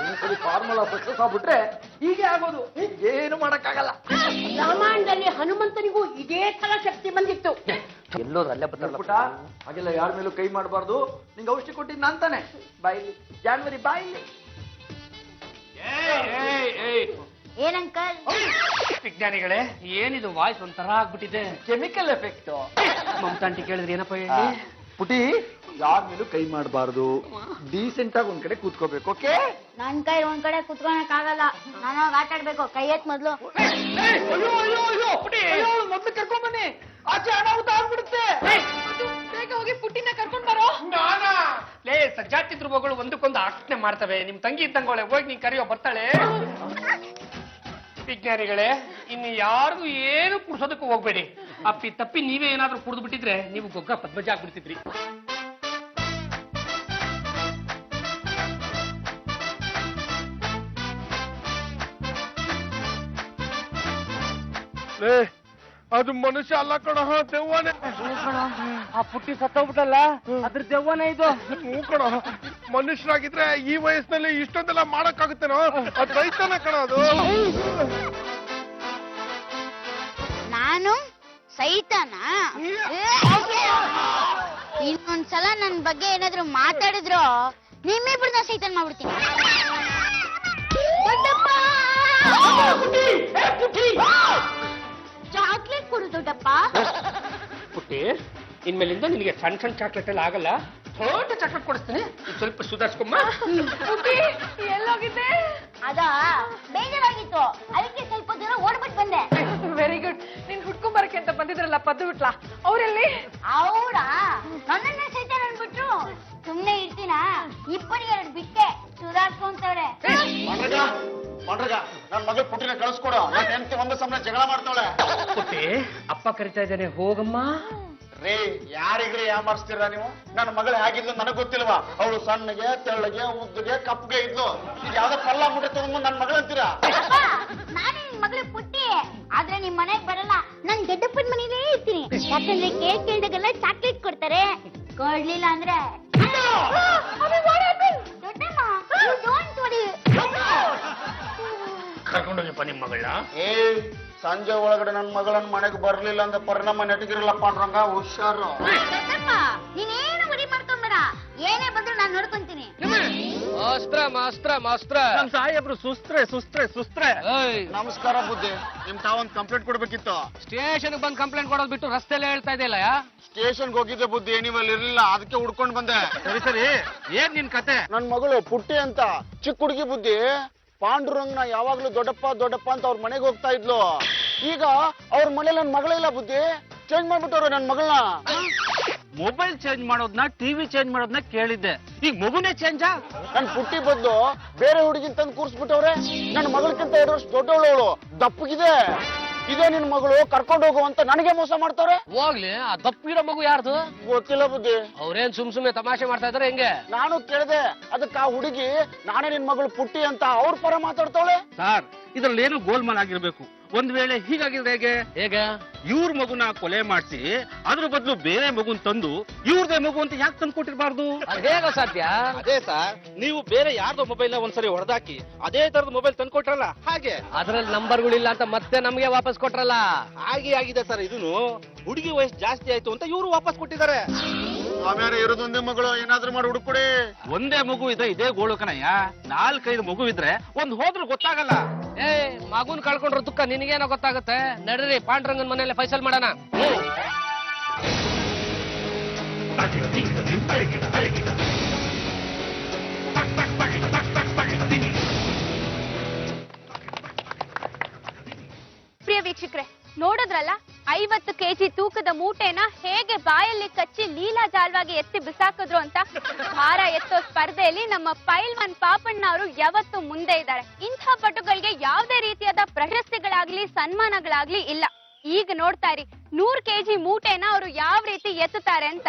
S8: ಫಾರ್ಮುಲಾ ಸಕ್ಸಸ್ ಆಗ್ಬಿಟ್ರೆ ಹೀಗೆ ಆಗೋದು, ಏನು ಮಾಡಕ್ಕಾಗಲ್ಲ.
S5: ರಾಮಾಯಣದಲ್ಲಿ ಹನುಮಂತನಿಗೂ ಇದೇ ತರ ಶಕ್ತಿ ಬಂದಿತ್ತು.
S8: ಎಲ್ಲೋದು ಅಲ್ಲೇ ಪುಟ್ಟ, ಹಾಗೆಲ್ಲ ಯಾರ ಮೇಲೂ ಕೈ ಮಾಡಬಾರ್ದು. ನಿಂಗೆ ಔಷಧಿ ಕೊಟ್ಟಿದ್ದು ನಾನ್ ತಾನೆ. ಬಾಯಿಲಿ ಜಾನ್ವರಿ, ಬಾಯಿಲಿ.
S9: ಏನಂಕಲ್?
S7: ವಿಜ್ಞಾನಿಗಳೇ, ಏನಿದು ವಾಯ್ಸ್ ಒಂಥರ ಆಗ್ಬಿಟ್ಟಿದೆ.
S8: Chemical effect.
S7: ಮಮತಾಂಟಿ ಕೇಳಿದ್ರೆ ಏನಪ್ಪ ಹೇಳಿ?
S8: ಪುಟಿ, ಯಾರ ಮೇಲೂ ಕೈ ಮಾಡಬಾರ್ದು, ಡೀಸೆಂಟ್ ಆಗಿ ಒಂದ್ ಕಡೆ ಕೂತ್ಕೋಬೇಕು, ಓಕೆ?
S9: ನನ್ ಕೈ ಒಂದ್ ಕಡೆ ಕುತ್ಕೊಳಕ್ ಆಗಲ್ಲ, ನಾನು ಹೋಗಿ ಆಟ ಆಡ್ಬೇಕು. ಕೈ ಎತ್ ಮೊದ್ಲು.
S8: ಮೊದ್ಲು ಕರ್ಕೊಂಡ್ ಬನ್ನಿ, ಆಚೆ ಅನಾಹುತ ಆಗ್ಬಿಡುತ್ತೆ.
S4: ಬೇಗ ಹೋಗಿ ಪುಟ್ಟಿನ ಕರ್ಕೊಂಡ್ ಬರೋ.
S7: ಲೇ, ಸಜ್ಜಾತಿ ಧ್ರುವಗಳು ಒಂದಕ್ಕೊಂದು ಆಕರ್ಷಣೆ ಮಾಡ್ತವೆ. ನಿಮ್ ತಂಗಿ ಇದ್ದಂಗೋಳೆ, ಹೋಗಿ ನೀನ್ ಕರೆಯೋ, ಬರ್ತಾಳೆ. ವಿಜ್ಞಾನಿಗಳೇ, ಇನ್ನು ಯಾರಿಗೂ ಏನು ಕುಡ್ಸೋದಕ್ಕೂ ಹೋಗ್ಬೇಡಿ. ಅಪ್ಪಿ ತಪ್ಪಿ ನೀವೇ ಏನಾದ್ರೂ ಕುಡಿದು ಬಿಟ್ಟಿದ್ರೆ ನೀವು ಗೊಗ್ಗ ಪದ್ಮಜ ಆಗ್ಬಿಡ್ತಿದ್ರಿ.
S6: ಅದು ಮನುಷ್ಯ ಅಲ್ಲ ಕಣ, ದೆವ್ವನೇ.
S7: ಆ ಪುಟ್ಟಿ ಸತ್ತೋಗ್ಬಿಟ್ಟಲ್ಲ, ಅದ್ರ ದೆವ್ವನೇ ಇದು.
S6: ಹ್ಞೂ ಕಣ, ಮನುಷ್ಯರಾಗಿದ್ರೆ ಈ ವಯಸ್ಸಿನಲ್ಲಿ ಇಷ್ಟೊಂದೆಲ್ಲ ಮಾಡಕ್ಕಾಗುತ್ತೇನೋ? ಅದು ರೈತನ ಕಣ ಅದು.
S9: ನಾನು ಸೈತಾನ? ಇನ್ನೊಂದ್ಸಲ ನನ್ ಬಗ್ಗೆ ಏನಾದ್ರು ಮಾತಾಡಿದ್ರು ನಿಮ್ಮಿಬ್ರನ್ನ ಸೈತಾನ್ ಮಾಡ್ಬಿಡ್ತೀನಿ. ಚಾಕ್ಲೇಟ್ ಕೊಡು ದೊಡ್ಡಪ್ಪ.
S7: ಪುಟ್ಟಿ, ಇನ್ಮೇಲಿಂದ ನಿನಗೆ ಸಣ್ಣ ಸಣ್ಣ ಚಾಕ್ಲೇಟ್ ಎಲ್ಲ ಆಗಲ್ಲ, ದೊಡ್ಡ ಚಾಕ್ಲೇಟ್ ಕೊಡಿಸ್ತೀನಿ. ಸ್ವಲ್ಪ ಸುಧಾರಿಸ್ಕೊಮ್ಮ.
S4: ಎಲ್ಲೋಗಿದ್ದೆ?
S9: ಅದ ಬೇಜಾರಾಗಿತ್ತು, ಅದಕ್ಕೆ ಸ್ವಲ್ಪ ದೂರ ಓಡ್ಬಿಟ್ಟು ಬಂದೆ.
S4: Very good. ನೀನ್ ಹುಡ್ಕೊಂಡ್ ಬರಕ್ಕೆ ಅಂತ ಬಂದಿದ್ರಲ್ಲ ಪದ್ದು ಬಿಟ್ಲಾ, ಅವ್ರೆಲ್ಲಿ?
S9: ಅವಳ ನನ್ನನ್ನೇ ಸೈತಾನ್ ಅನ್ಬಿಟ್ರು. ಸುಮ್ನೆ ಇರ್ತೀನ? ಇಬ್ಬರಿಗೆ 2 ಬಿಟ್ಟೆ ಸುಧಾರಿಸ್ಕೊಂತವ್ರೆ.
S2: ಮಾಡ್ರಗ, ನನ್ ಮಗಳು ಪುಟ್ಟಿನ ಕಳಿಸ್ಕೊಡು. ನನ್ನ ಹೆಂಡತಿ ಒಂದು ಸಮಯ ಜಗಳ ಮಾಡ್ತಾಳೆ.
S7: ಪುಟ್ಟಿ, ಅಪ್ಪ ಕರಿತಾ ಇದ್ದಾನೆ, ಹೋಗಮ್ಮ.
S2: ರೇ, ಯಾರಿಗ್ರಿ ಯಾಮಾರಿಸ್ತೀರ ನೀವು? ನನ್ನ ಮಗಳು ಹೇಗಿದ್ಲು ನನಗ್ ಗೊತ್ತಿಲ್ವಾ? ಅವಳು ಸಣ್ಣಗೆ, ತೆಳ್ಳಗೆ, ಉದ್ದಗೆ, ಕಪ್ಪಗೆ ಇದ್ಲು. ಈಗ ಯಾವ್ದೋ ಪಲ್ಲ ಮುಟ್ಟಿ ತಗೊಂಡ್ಬಂದು ನನ್ನ ಮಗಳು ಅಂತೀರಾ?
S9: ನಾನೇ ನಿನ್ ಮಗಳು ಪುಟ್ಟಿ, ಆದ್ರೆ ನಿಮ್ ಮನೆಗ್ ಬರಲ್ಲ. ನಾನ್ ದೊಡ್ಡಪ್ಪನ ಮನೇಲೇ ಇರ್ತೀನಿ. ಯಾಕಂದ್ರೆ ಕೇಳ್ದಾಗೆಲ್ಲ ಚಾಕ್ಲೇಟ್ ಕೊಡ್ತಾರೆ. ಕೊಡ್ಲಿಲ್ಲ ಅಂದ್ರೆ ದೊಡ್ಡಮ್ಮ, you don't worry.
S7: ಕರ್ಕೊಂಡೋಗಿಪ್ಪ ನಿಮ್ ಮಗಳನ್ನ.
S2: ಸಂಜೆ ಒಳಗಡೆ ನನ್ನ ಮಗಳನ್ನ ಮನೆಗೆ ಬರ್ಲಿಲ್ಲ ಅಂದ್ರೆ ಪರಿಣಾಮ ನೆಟಗಿರಲ್ಲಪ್ಪ ಅಂದ್ರಂಗ, ಹುಷಾರು.
S9: ದೊಡ್ಡಪ್ಪ, ನೀನೇನು ಮಡಿ ಮಾಡ್ಕೊಂಬೇಡ, ಏನೇ ಬಂದ್ರು ನಾನ್ ನೋಡ್ಕೊಂತೀನಿ.
S7: ಮಾಸ್ತ್ರ ನಮ್ ಸಾಹೇಬ್ರು ಸುಸ್ತ್ರೆ.
S2: ನಮಸ್ಕಾರ ಬುದ್ಧಿ. ನಿಮ್ ತಾವೊಂದ್ ಕಂಪ್ಲೇಂಟ್ ಕೊಡ್ಬೇಕಿತ್ತು.
S7: ಸ್ಟೇಷನ್ ಬಂದ್ ಕಂಪ್ಲೇಂಟ್ ಕೊಡೋದ್ ಬಿಟ್ಟು ರಸ್ತೆಲ್ಲೇ ಹೇಳ್ತಾ ಇದೆಯಲ್ಲ.
S2: ಸ್ಟೇಷನ್ಗೆ ಹೋಗಿದ್ದೆ ಬುದ್ಧಿ, ನೀವಲ್ಲಿ ಇರ್ಲಿಲ್ಲ, ಅದಕ್ಕೆ ಹುಡ್ಕೊಂಡ್ ಬಂದೆ.
S7: ಸರಿ, ಏನ್ ನಿನ್ ಕತೆ?
S2: ನನ್ ಮಗಳು ಪುಟ್ಟಿ ಅಂತ ಚಿಕ್ಕ ಹುಡುಗಿ ಬುದ್ಧಿ, ಪಾಂಡುರಂಗನ ಯಾವಾಗ್ಲೂ ದೊಡ್ಡಪ್ಪ ದೊಡ್ಡಪ್ಪ ಅಂತ ಅವ್ರ ಮನೆಗೆ ಹೋಗ್ತಾ ಇದ್ಲು. ಈಗ ಅವ್ರ ಮನೇಲಿ ನನ್ ಮಗಳಿಲ್ಲ ಬುದ್ಧಿ, ಚೇಂಜ್ ಮಾಡ್ಬಿಟ್ಟವ್ರೆ ನನ್ ಮಗಳನ್ನ.
S10: ಮೊಬೈಲ್ ಚೇಂಜ್ ಮಾಡೋದನ್ನ ಟಿವಿ ಚೇಂಜ್ ಮಾಡೋದನ್ನ ಕೇಳಿದ್ದೆ, ಈಗ ಮಗುನೇ ಚೇಂಜಾ?
S2: ನನ್ ಪುಟ್ಟಿ ಬದಲು ಬೇರೆ ಹುಡುಗಿನ ತಂದು ಕೂರ್ಸ್ಬಿಟ್ಟವ್ರೆ. ನನ್ನ ಮಗಳಕ್ಕಿಂತ 2 ವರ್ಷ ದೊಡ್ಡವಳು, ಅವಳು ದಪ್ಪಗಿದೆ. ಇದೇ ನಿನ್ ಮಗಳು ಕರ್ಕೊಂಡು ಹೋಗು ಅಂತ ನನಗೆ ಮೋಸ ಮಾಡ್ತಾವ್ರೆ.
S7: ಹೋಗ್ಲಿ, ಆ ದಪ್ಪಿರೋ ಮಗು ಯಾರ್ದು?
S2: ಗೊತ್ತಿಲ್ಲ ಬುದ್ಧಿ.
S7: ಅವ್ರೇನ್ ಸುಮ್ನೆ ತಮಾಷೆ ಮಾಡ್ತಾ ಇದಾರೆ ಹೆಂಗೆ?
S2: ನಾನು ಕೇಳಿದೆ, ಅದಕ್ಕೆ ಆ ಹುಡುಗಿ ನಾನೇ ನಿನ್ ಮಗಳು ಪುಟ್ಟಿ ಅಂತ ಅವ್ರ ಪರ ಮಾತಾಡ್ತಾವಳೆ.
S10: ಸರ್, ಇದ್ರಲ್ಲಿ ಏನು ಗೋಲ್ಮಾಲ್ ಆಗಿರ್ಬೇಕು. ಒಂದ್ ವೇಳೆ ಹೀಗಾಗಿದ್ರೆ ಹೇಗೆ ಇವ್ರ ಮಗುನ ಕೊಲೆ ಮಾಡಿಸಿ ಅದ್ರ ಬದಲು ಬೇರೆ ಮಗುನ್ ತಂದು ಇವ್ರದೇ ಮಗು ಅಂತ ಯಾಕೆ ತಂದು ಕೊಟ್ಟಿರಬಾರ್ದು?
S7: ಹೇಗ ಸಾಧ್ಯ?
S10: ಅದೇ ಸರ್, ನೀವು ಬೇರೆ ಯಾರ್ದೋ ಮೊಬೈಲ್ ಒಂದ್ಸರಿ ಹೊಡೆದಾಕಿ ಅದೇ ತರದ ಮೊಬೈಲ್ ತಂದು ಕೊಟ್ರಲ್ಲ, ಹಾಗೆ
S7: ಅದ್ರಲ್ಲಿ ನಂಬರ್ಗಳಿಲ್ಲ ಅಂತ ಮತ್ತೆ ನಮ್ಗೆ ವಾಪಸ್ ಕೊಟ್ರಲ್ಲ.
S10: ಹಾಗೆ ಆಗಿದೆ ಸರ್. ಇದನ್ನು ಹುಡುಗಿ ವಯಸ್ಸು ಜಾಸ್ತಿ ಆಯ್ತು ಅಂತ ಇವರು ವಾಪಸ್ ಕೊಟ್ಟಿದ್ದಾರೆ.
S2: ಆಮೇಲೆ ಇರೋದೊಂದೇ ಮಗಳು, ಏನಾದ್ರೂ ಮಾಡಿ ಹುಡುಕೊಡಿ.
S10: ಒಂದೇ ಮಗು ಇದ್ರೆ ಇದೇ ಗೋಳು ಕಣಯ್ಯ, 4-5 ಮಗು ಇದ್ರೆ ಒಂದ್ ಹೋದ್ರೂ ಗೊತ್ತಾಗಲ್ಲ.
S7: ಏ, ಮಗುನ್ ಕಳ್ಕೊಂಡ್ರ ದುಃಖ ನಿನಗೇನೋ ಗೊತ್ತಾಗುತ್ತೆ. ನಡ್ರಿ ಪಾಂಡುರಂಗನ್ ಮನೇಲಿ ಫೈಸಲ್ ಮಾಡೋಣ.
S3: ಪ್ರಿಯ ವೀಕ್ಷಕರೇ, ನೋಡಿದ್ರಲ್ಲ 50 ಕೆಜಿ ತೂಕದ ಮೂಟೆನ ಹೇಗೆ ಬಾಯಲ್ಲಿ ಕಚ್ಚಿ ಲೀಲಾಜಾಲವಾಗಿ ಎತ್ತಿ ಬಿಸಾಕಿದ್ರು ಅಂತ. ಭಾರ ಎತ್ತೋ ಸ್ಪರ್ಧೆಯಲ್ಲಿ ನಮ್ಮ ಪೈಲ್ವಾನ್ ಪಾಪಣ್ಣ ಅವರು ಯಾವತ್ತೂ ಮುಂದೆ ಇದ್ದಾರೆ. ಇಂಥ ಪಟುಗಳಿಗೆ ಯಾವುದೇ ರೀತಿಯಾದ ಪ್ರಶಸ್ತಿಗಳಾಗ್ಲಿ ಸನ್ಮಾನಗಳಾಗ್ಲಿ ಇಲ್ಲ. ಈಗ ನೋಡ್ತಾ ಇರಿ 100 ಕೆಜಿ ಮೂಟೆನ ಅವರು ಯಾವ ರೀತಿ ಎತ್ತುತ್ತಾರೆ ಅಂತ.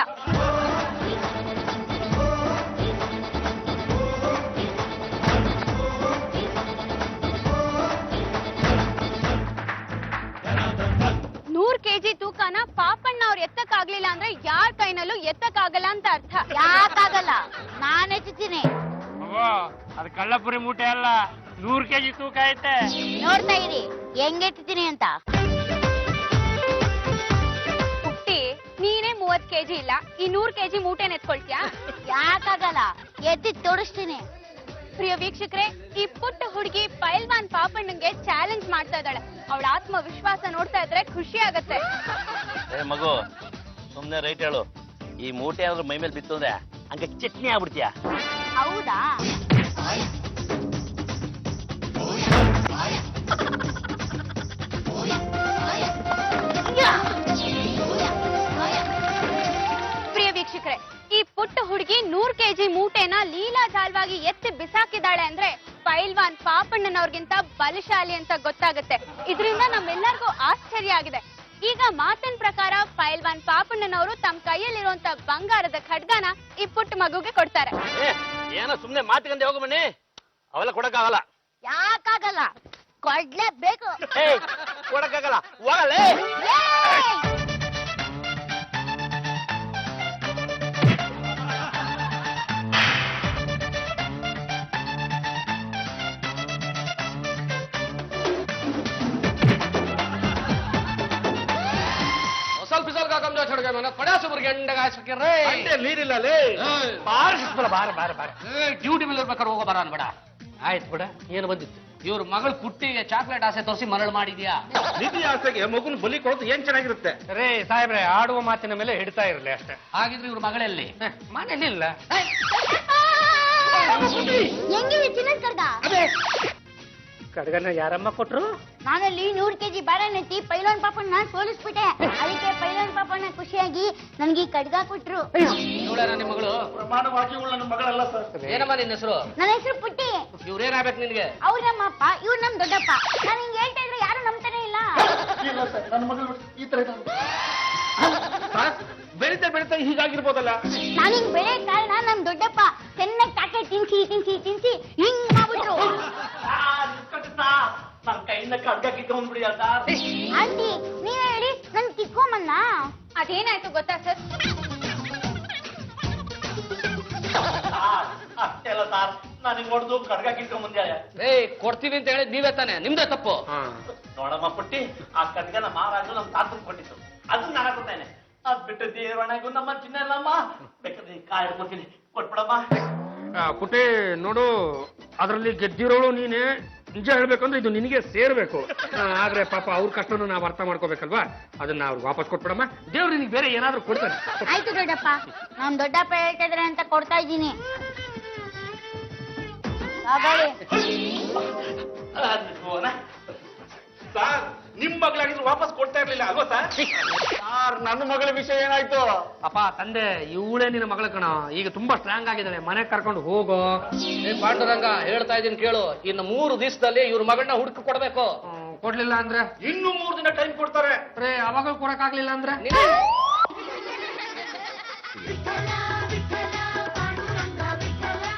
S3: ಕೆಜಿ ತೂಕನ ಪಾಪಣ್ಣ ಅವ್ರು ಎತ್ತಕ್ಕಾಗ್ಲಿಲ್ಲ ಅಂದ್ರೆ ಯಾರ ಕೈನಲ್ಲೂ ಎತ್ತಕ್ಕಾಗಲ್ಲ ಅಂತ ಅರ್ಥ.
S9: ಯಾಕಾಗಲ್ಲ, ನಾನ್ ಎತ್ತುತ್ತೀನಿ.
S7: ಅದು ಕಳ್ಳಪುರಿ ಮೂಟೆ ಅಲ್ಲ, 100 ಕೆಜಿ ತೂಕ ಐತೆ.
S9: ನೋಡ್ತಾ ಇರಿ ಹೆಂಗ್ ಎತ್ತುತ್ತೀನಿ ಅಂತ.
S3: ಪುಟ್ಟಿ, ನೀನೇ 30 ಕೆಜಿ ಇಲ್ಲ, ಈ 100 ಕೆಜಿ ಮೂಟೆನ ಎತ್ಕೊಳ್ತೀಯಾ?
S9: ಯಾಕಾಗಲ್ಲ, ಎತ್ತಿ ತೋರಿಸ್ತೀನಿ.
S3: ಪ್ರಿಯ ವೀಕ್ಷಕರೇ, ಈ ಪುಟ್ಟ ಹುಡುಗಿ ಪೈಲ್ವಾನ್ ಪಾಪಣ್ಣಂಗೆ ಚಾಲೆಂಜ್ ಮಾಡ್ತಾ ಇದ್ದಾಳೆ. ಅವಳ ಆತ್ಮವಿಶ್ವಾಸ ನೋಡ್ತಾ ಇದ್ರೆ ಖುಷಿ ಆಗತ್ತೆ.
S10: ಮಗು, ಸುಮ್ನೆ ರೈಟ್ ಹೇಳು. ಈ ಮೂಟೆ ಆದ್ರೂ ಮೈ ಮೇಲೆ ಬಿತ್ತು ಅಂದ್ರೆ ಹಂಗೆ ಚಟ್ನಿ ಆಗ್ಬಿಡ್ತೀಯ.
S9: ಹೌದಾ?
S3: ಪ್ರಿಯ ವೀಕ್ಷಕರೇ, ಈ ಪುಟ್ಟ ಹುಡುಗಿ 100 ಕೆಜಿ ಮೂಟೆನ ಲೀಲಾಜಾಲವಾಗಿ ಎತ್ತಿ ಬಿಸಾಕಿದಾಳೆ ಅಂದ್ರೆ ಪೈಲ್ವಾನ್ ಪಾಪಣ್ಣನವ್ರಿಗಿಂತ ಬಲಶಾಲಿ ಅಂತ ಗೊತ್ತಾಗುತ್ತೆ. ಇದರಿಂದ ನಮ್ಮೆಲ್ಲರಿಗೂ ಆಶ್ಚರ್ಯ ಆಗಿದೆ. ಈಗ ಮಾತಿನ ಪ್ರಕಾರ ಪೈಲ್ವಾನ್ ಪಾಪಣ್ಣನವರು ತಮ್ಮ ಕೈಯಲ್ಲಿರುವಂತ ಬಂಗಾರದ ಖಡ್ಗನ ಈ ಪುಟ್ಟ ಮಗುಗೆ ಕೊಡ್ತಾರೆ.
S10: ಏನೋ ಸುಮ್ನೆ ಮಾತುಕಂಡೆ ಹೋಗು ಬನ್ನಿ, ಅವೆಲ್ಲ ಕೊಡಕ್ಕಾಗಲ್ಲ.
S9: ಯಾಕಾಗಲ್ಲ, ಕೊಡ್ಲೇಬೇಕು.
S10: ಕೊಡಕ್ಕಾಗಲ್ಲ, ಹೋಗಲೇ. ನೀರಿಲ್ಲ
S7: ಡ್ಯೂಟಿ ಮೇಲೆ ಇರ್ಬೇಕಾದ್ರೆ ಹೋಗೋ ಬರ ಅನ್ಬೇಡ. ಆಯ್ತು ಬಿಡ, ಏನು ಬಂದಿತ್ತು? ಇವ್ರ ಮಗಳು ಪುಟ್ಟಿಗೆ ಚಾಕ್ಲೇಟ್ ಆಸೆ ತೋರಿಸಿ ಮರಳು ಮಾಡಿದ್ಯಾ?
S10: ನಿಧಿ ಆಸೆಗೆ ಮಗುನ ಬಲಿ ಕೊಡೋದು ಏನ್ ಚೆನ್ನಾಗಿರುತ್ತೆ
S7: ರೇ ಸಾಹೇಬ್ರೆ, ಆಡುವ ಮಾತಿನ ಮೇಲೆ ಹಿಡ್ತಾ ಇರ್ಲಿ ಅಷ್ಟೇ. ಹಾಗಿದ್ರೆ ಇವ್ರ ಮಗಳಲ್ಲಿ ಮನೇಲಿಲ್ಲ.
S9: ಹೆಂಗಿದೆ ಚಿನ್ನದ ಕಡ್ಗ?
S7: ಕಡ್ಗನ ಯಾರಮ್ಮ ಕೊಟ್ರು?
S9: ನಾನಲ್ಲಿ 100 ಕೆಜಿ ಬಾಳೆನೆತ್ತಿ ಪೈಲ್ವಾನ್ ಪಾಪಣ್ಣ ಸೋಲಿಸ್ಬಿಟ್ಟೆ. ಅದಕ್ಕೆ ಪೈಲ್ವಾನ್ ಪಾಪಣ್ಣ ಖುಷಿಯಾಗಿ ನನ್ಗೆ ಈ ಕಡ್ಗ ಕೊಟ್ರು.
S7: ಇವಳೇನ ನಿಮ್ಮ ಮಗಳು?
S2: ಪ್ರಮಾಣವಾಗಿ ಇವಳು ನನ್ನ ಮಗಳಲ್ಲ ಸರ್.
S7: ಏನಮ್ಮ ನಿನ್ನ ಹೆಸರು?
S9: ನನ್ನ ಹೆಸರು ಪುಟ್ಟಿ.
S7: ಇವ್ರೇನಾಗ್ಬೇಕು ನಿನ್ಗೆ?
S9: ಅವ್ರ ನಮ್ಮ ಅಪ್ಪ, ಇವ್ರು ನಮ್ ದೊಡ್ಡಪ್ಪ. ನಾನು ಹಿಂಗ್ ಹೇಳ್ತಾ ಇದ್ರೆ ಯಾರು ನಂಬ್ತಾನೆ ಇಲ್ಲ.
S2: ಇಲ್ಲ ಸರ್, ನನ್ನ ಮಗಳು ಈ ತರ
S10: ಬೆಳಿತಾ ಬೆಳಿತಾ ಹೀಗಾಗಿರ್ಬೋದಲ್ಲ.
S9: ನಾನು ಹಿಂಗ್ ಬೆಳೆ ಕಾರಣ ನಮ್ ದೊಡ್ಡಪ್ಪ ಚೆನ್ನಾಗಿ ಚಾಕ್ಲೇಟ್ ತಿನ್ಸಿ ತಿನ್ಸಿ ತಿನ್ಸಿ ಹಿಂಗ್ ಮಾಡ್ಬಿಟ್ರು.
S10: ನನ್ನ ಕೈಯಿಂದ ಕಡ್ಗ ಕಿತ್ಕೊಂಡ್ಬಿಡಿ ಸರ್.
S9: ಆಂಟಿ ನೀವೇ ಹೇಳಿ, ನನ್ ಕಿತ್ಕೊಂಬನ್ನ.
S3: ಅದೇನಾಯ್ತು ಗೊತ್ತಾ ಸರ್?
S10: ಅಷ್ಟೇ ಅಲ್ಲ ಸರ್, ನನಗೆ ನೋಡ್ದು ಕಡ್ಗ ಕಿತ್ಕೊಂಡ್ ಮುಂದೆ.
S7: ಕೊಡ್ತೀವಿ ಅಂತ ಹೇಳಿ ನೀವೇ ತಾನೆ, ನಿಮ್ದೇ ತಪ್ಪು.
S10: ನೋಡಮ್ಮ ಪುಟ್ಟಿ, ಆ ಕಡ್ಗನ ಮಹಾರಾಜು ನಮ್ ತಾತನ್ ಕೊಟ್ಟಿತ್ತು, ಅದನ್ನ ನಾನು ಕೊಡ್ತೇನೆ. ಅದ್ ಬಿಟ್ಟು ದೇವರಣೆಗೂ ನಮ್ಮ ಚಿನ್ನ ಇಲ್ಲಮ್ಮ, ಬೇಕಾದ್ರೆ ಕಾಯಿ ಹಿಡ್ಕೊತೀನಿ, ಕೊಟ್ಬಿಡಮ್ಮ.
S7: ಪುಟ್ಟೆ ನೋಡು, ಅದರಲ್ಲಿ ಗೆದ್ದಿರೋಳು ನೀನೆ. ನಿಜ ಹೇಳ್ಬೇಕಂದ್ರೆ ಇದು ನಿನಗೆ ಸೇರ್ಬೇಕು. ಆದ್ರೆ ಪಾಪ ಅವ್ರ ಕಷ್ಟನು ನಾವು ಅರ್ಥ ಮಾಡ್ಕೋಬೇಕಲ್ವಾ, ಅದನ್ನ ಅವ್ರು ವಾಪಸ್ ಕೊಟ್ಬಿಡಮ್ಮ. ದೇವ್ರು ನಿನಗೆ ಬೇರೆ ಏನಾದ್ರೂ ಕೊಡ್ತಾನೆ.
S9: ಆಯ್ತು ದೊಡ್ಡಪ್ಪ, ನಮ್ ದೊಡ್ಡಪ್ಪ ಹೇಳ್ತಾ ಇದ್ರೆ ಅಂತ ಕೊಡ್ತಾ ಇದ್ದೀನಿ.
S10: ಸರ್ ನಿಮ್ ಮಗಳಾಗಿದ್ರು ವಾಪಸ್ ಕೊಡ್ತಾ ಇರ್ಲಿಲ್ಲ ಅಲ್ವಾ ಸರ್?
S2: ಯಾರ್ ನನ್ನ ಮಗಳ ವಿಷಯ ಏನಾಯ್ತು?
S7: ಅಪ್ಪ ತಂದೆ ಇವಳೇ ನಿನ್ನ ಮಗಳ ಕಣ, ಈಗ ತುಂಬಾ ಸ್ಟ್ರಾಂಗ್ ಆಗಿದ್ದಾಳೆ, ಮನೆಗೆ ಕರ್ಕೊಂಡು ಹೋಗೋ.
S8: ಪಾಂಡುರಂಗ ಹೇಳ್ತಾ ಇದೀನಿ ಕೇಳು, ಇನ್ನು 3 ದಿವಸದಲ್ಲಿ ಇವ್ರ ಮಗಳನ್ನ ಹುಡುಕಿ ಕೊಡ್ಬೇಕು.
S7: ಕೊಡ್ಲಿಲ್ಲ ಅಂದ್ರೆ
S10: ಇನ್ನು 3 ದಿನ ಟೈಮ್ ಕೊಡ್ತಾರೆ.
S7: ಅವಾಗ ಕೊಡಕ್ ಆಗ್ಲಿಲ್ಲ ಅಂದ್ರೆ
S8: ನೀನು-
S9: ವಿಠಲ